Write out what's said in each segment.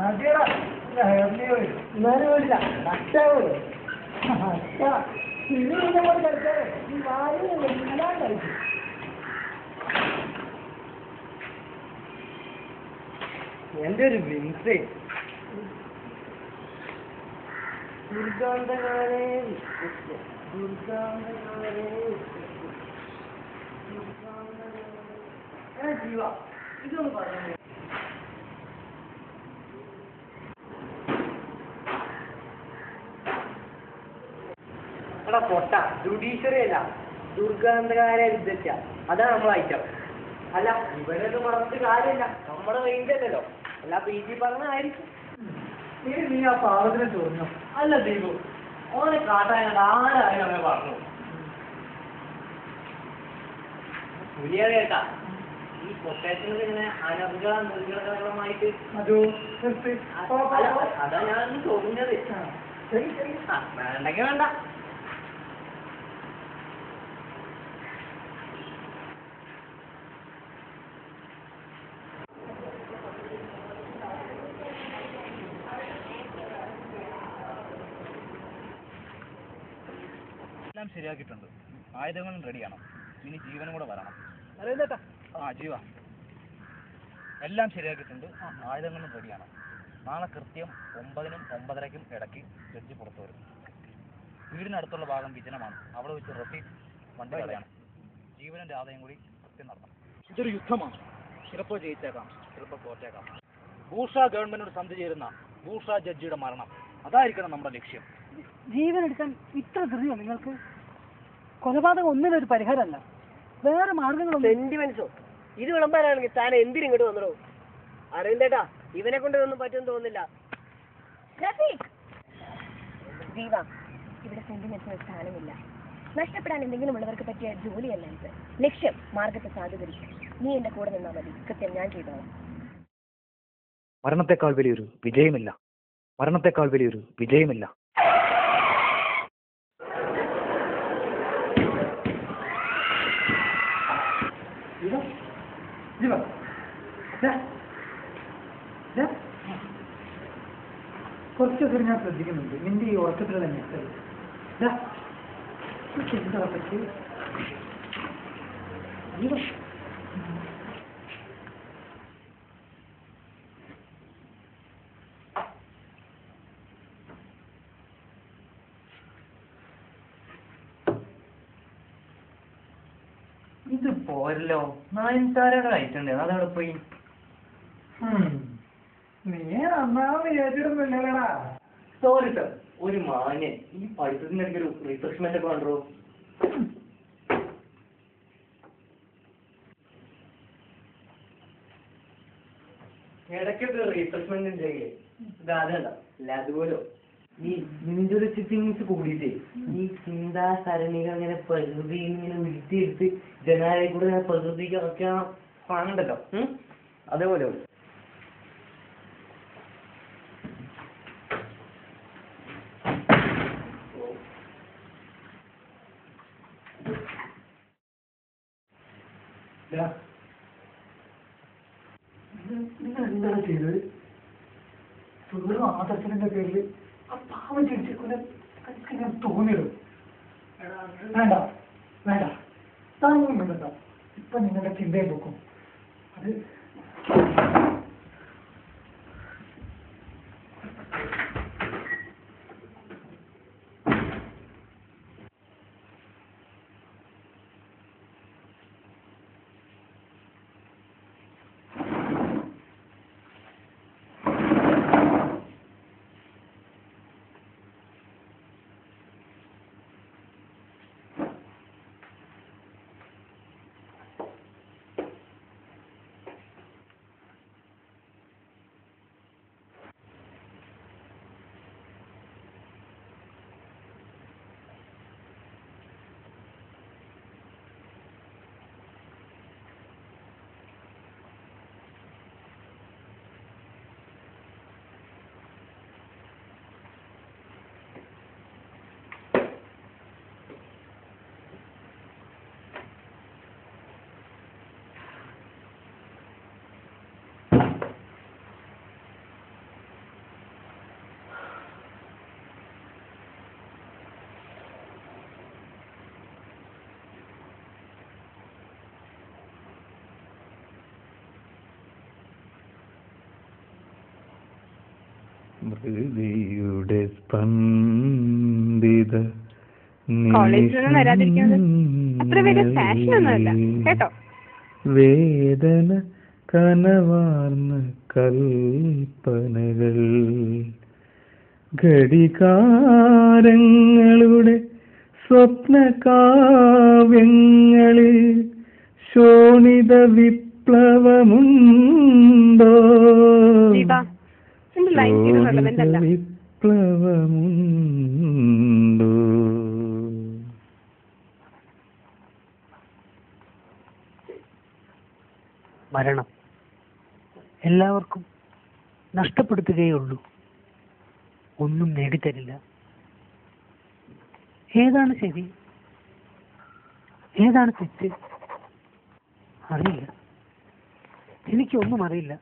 എന്നാലും വേണ്ടില്ല നഷ്ടാവൂലേ ഇനി ഇതിനെ കൊണ്ട് കളിച്ചാലേ ഈ വാരിയല്ല എല്ലാം കളിക്കും. എന്റെ ഒരു വിൻസേ ദുർഗാന്തകാലേ ജീവ ഇതൊന്ന് പറഞ്ഞു. എടാ പൊട്ട ജുഡീഷ്യറി അല്ല ദുർഗാന്തകാരെ വിദ്യ, അതാണ് നമ്മളെ ഐറ്റം. അല്ല ഇവരൊന്നും പറഞ്ഞിട്ട് കാര്യമില്ല, നമ്മുടെ റേഞ്ചല്ലല്ലോ. അല്ല PG പറഞ്ഞായിരിക്കും. നീ ആ പാവത്തിനെ ചോദിഞ്ഞോ? അല്ല ദീപു ഓനെ കാട്ടാനായിട്ട് ആരായാലും അങ്ങനെ പറഞ്ഞു. പുലിയേട്ടാ ഈ കൊട്ടേഷനിൽ ഇങ്ങനെ അനർഗളം നിർഗളമായിട്ട് അതാ ഞാൻ തോന്നുന്നത്. വേണ്ടെങ്കിൽ വേണ്ട. എല്ലാം ശരിയാക്കിയിട്ടുണ്ട്. ആയുധങ്ങളും റെഡിയാണ്. ഇനി ജീവനും കൂടെ വരണം. അറിയണ്ടേട്ടാ? ജീവ എല്ലാം ശരിയാക്കിയിട്ടുണ്ട്. ആയുധങ്ങളും റെഡിയാണ്. നാളെ കൃത്യം 9-നും 9:30-ക്കും ഇടയ്ക്ക് ജഡ്ജി പുറത്തു വരും. വീടിനടുത്തുള്ള ഭാഗം വിജനമാണ്. അവിടെ വെച്ച് റഫീഖ് വണ്ടി കളയാണ്. ജീവനും രാധയും കൂടി കൃത്യം നടത്തണം. ഇതൊരു യുദ്ധമാണ്. ചിലപ്പോൾ ജയിച്ചേക്കാം, ചിലപ്പോൾ തോറ്റേക്കാം. ബൂഷ ഗവൺമെന്റിനോട് സന്ധി ചേരുന്ന ബൂഷ ജഡ്ജിയുടെ മരണം, അതായിരിക്കണം നമ്മുടെ ലക്ഷ്യം. ജീവനെടുക്കാൻ ഇത്ര ധൃതിയോ നിങ്ങൾക്ക്? കൊലപാതകം ഒന്നിനൊരു പരിഹാരമല്ല, വേറെ മാർഗങ്ങളും. സെന്റിമെന്റ്സോ ഇത് വിളമ്പാനാണെങ്കിൽ താൻ എന്തിനും ഇങ്ങോട്ട് വന്നോ? അറിയണ്ടേട്ടാ ഇവനെ കൊണ്ട് ഇതൊന്നും പറ്റുമെന്ന് തോന്നുന്നില്ല. ജീവ, ഇവിടെ സെന്റിമെന്റ്സിന് സ്ഥാനമില്ല. നഷ്ടപ്പെടാൻ എന്തെങ്കിലും ഉള്ളവർക്ക് പറ്റിയ ജോലിയല്ല ഇത്. ലക്ഷ്യം മാർഗത്തെ സാധൂകരിക്കും. നീ എന്റെ കൂടെ നിന്നാൽ മതി, കൃത്യം ഞാൻ ചെയ്തോളാം. മരണത്തെക്കാൾ വലിയൊരു വിജയമില്ല. മരണത്തെക്കാൾ വലിയൊരു വിജയമില്ല. കുറച്ചൊക്കെ ഞാൻ ശ്രദ്ധിക്കുന്നുണ്ട് നിന്റെ ഈ ഉറക്കത്തിലുള്ള മെസ്സേജ്. എന്താ പറ്റി? ഇത് പോരല്ലോ. നയൻതാരയുടെ അയച്ചുണ്ട്, അതവിടെ പോയി. നീ നന്നാവും വിചാരിച്ചിട്ടൊന്നുമില്ലടാ. സോറി സർ, ഒരു മാന്യൻ ഈ പഠിത്തത്തിന്റെ ഇടയ്ക്ക് ഒരു റിഫ്രഷ്മെന്റ് ഒക്കെ കണ്ടോ? ഇടയ്ക്കൊക്കെ റിഫ്രഷ്മെന്റ് ഉണ്ടെങ്കിലേ ഇത് അതല്ല അല്ല അതുപോലോ ഈ ഇൻഡുറച്ച് തിങ്സ് കൂടിയിട്ടേ ഈ ചിന്താ സരണികൾ ഇങ്ങനെ പ്രകൃതി ഇങ്ങനെ ഉരുത്തിയെടുത്ത് ജനാലയെ കൂടെ ഇങ്ങനെ പ്രകൃതിക്ക് ഒക്കെ കാണണ്ടല്ലോ. അതേപോലെ നിങ്ങൾ എന്താണ് ചെയ്തത്? വെറും ആദർശത്തിന്റെ പേരിൽ ആ പാവം ചിരിച്ചിരിക്കുന്ന ഞാൻ തോന്നിയത്. വേണ്ട വേണ്ട, താങ്കളും വേണ്ട. ഇപ്പൊ നിങ്ങളുടെ ചിന്തയെ നോക്കും. അത് മൃതിയുടെ സ്പന്ദിത കോളേജിലൊന്നും വരാതിരിക്കുന്നത് അത്ര വലിയ ഫാഷൻ ഒന്നുമല്ല കേട്ടോ. വേദന കനവാർന്ന കൽപ്പനകൾ ഘടികാരങ്ങളുടെ സ്വപ്നകാവ്യങ്ങളിൽ ശോണിത വിപ്ലവമുണ്ടോ? വിപ്ലവമുണ്ടോ? മരണം എല്ലാവർക്കും നഷ്ടപ്പെടുത്തുകയുള്ളൂ, ഒന്നും നേടിത്തരില്ല. ഏതാണ് ശരി, ഏതാണ് തെറ്റ് അറിയില്ല. എനിക്കൊന്നും അറിയില്ല.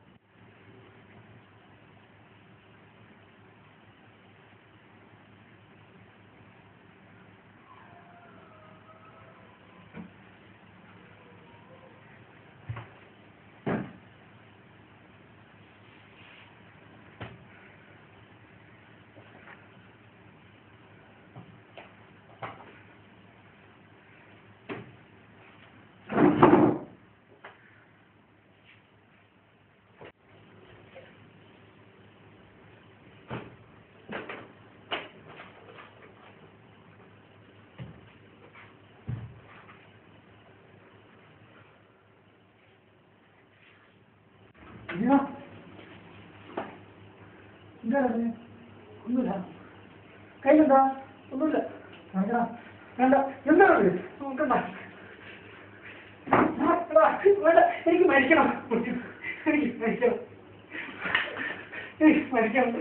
ഒന്നുമില്ല. കയ്യിലെന്താ? ഒന്നുമില്ല. വേണ്ട. എന്താണ് നോക്കണ്ട. വേണ്ട, എനിക്ക് മരിക്കണം. എനിക്ക് മരിക്കണം. എനിക്ക് മരിക്കണം.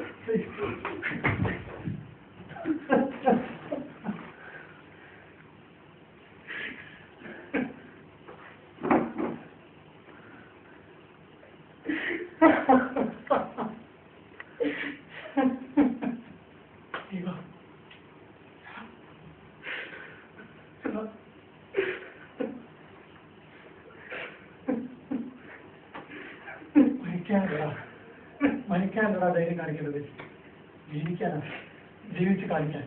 മരിക്കാനല്ലടാ ധൈര്യം കാണിക്കേണ്ടത്, ജീവിക്കാനാണ്. ജീവിച്ച് കാണിക്കാൻ.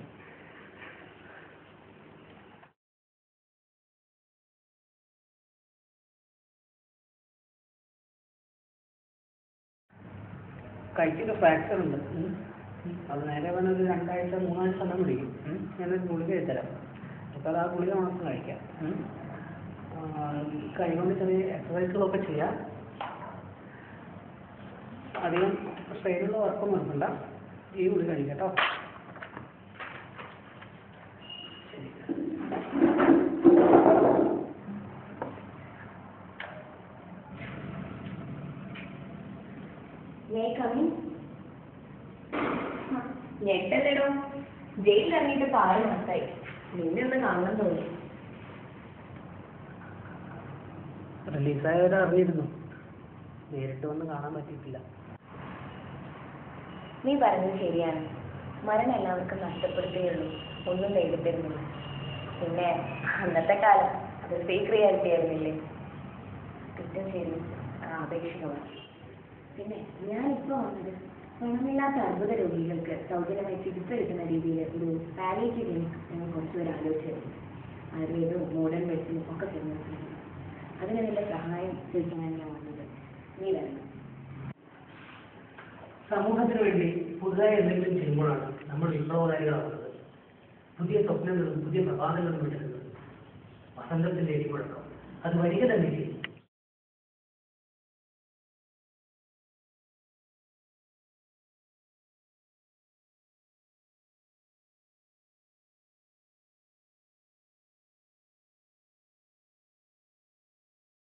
കൈക്കൊക്കെ ഫ്രാക്ചർ ഉണ്ട്. അത് നേരെ വേണം ഒരു 2 ആഴ്ച 3 ആഴ്ച സമയം പിടിക്കും. ഞാനൊരു ഗുളിക എഴുതരാം. അപ്പോൾ അത് ആ ഗുളിക മാത്രം കഴിക്കാം. കൈകൊണ്ട് ചെറിയ എക്സസൈസുകളൊക്കെ ചെയ്യാം. അധികം സ്ട്രെയിനുള്ള വർക്കൊന്നും നടക്കണ്ട. ഈ ഗുളിക കഴിക്കാം കേട്ടോ. ഞെട്ടല്ലേടോ, ജയിലിൽ ഇറങ്ങിയിട്ട് 6 മാസമായി. നിന്നെ ഒന്ന് കാണാൻ തോന്നി. റിലീസായവരെ അറിഞ്ഞിരുന്നു, നേരിട്ട് വന്ന് കാണാൻ പറ്റിയിട്ടില്ല. നീ പറഞ്ഞത് ശരിയാണ്. മരണം എല്ലാവർക്കും നഷ്ടപ്പെടുത്തുകയുള്ളൂ, ഒന്നും നേടിത്തരുന്നില്ല. പിന്നെ അന്നത്തെ കാലം അത് ഫേക്ക് റിയാലിറ്റി ആയിരുന്നില്ലേ? കുറ്റം ശരി ആപേക്ഷികമാണ്. പിന്നെ ഞാനിപ്പോൾ വന്നത് പണമില്ലാത്ത അർബുദ രോഗികൾക്ക് സൗജന്യമായി ചികിത്സ കിട്ടുന്ന രീതിയിൽ ഒരു പാലിയേറ്റീവ് ക്ലിനിക് ഞങ്ങൾ കുറച്ചുപേർ ആലോചിച്ചിരുന്നു. ആയുർവേദവും മോഡേൺ മെഡിസിനും ഒക്കെ ചേർന്ന് അതിന് നിന്റെ സഹായം ചോദിക്കാനാണ് ഞാൻ വന്നത്. നീ വരണം. സമൂഹത്തിന് വേണ്ടി പുതുതായി എന്തെങ്കിലും ചെയ്യുമ്പോഴാണ് നമ്മൾ വിപ്ലവകാരികളാവുന്നത്. പുതിയ സ്വപ്നങ്ങളും പുതിയ പ്രഭാതങ്ങളും വിട്ടുന്നത്. വസന്തത്തിന്റെ എരിമുഴക്കം അത് വരിക തന്നെ ചെയ്യും.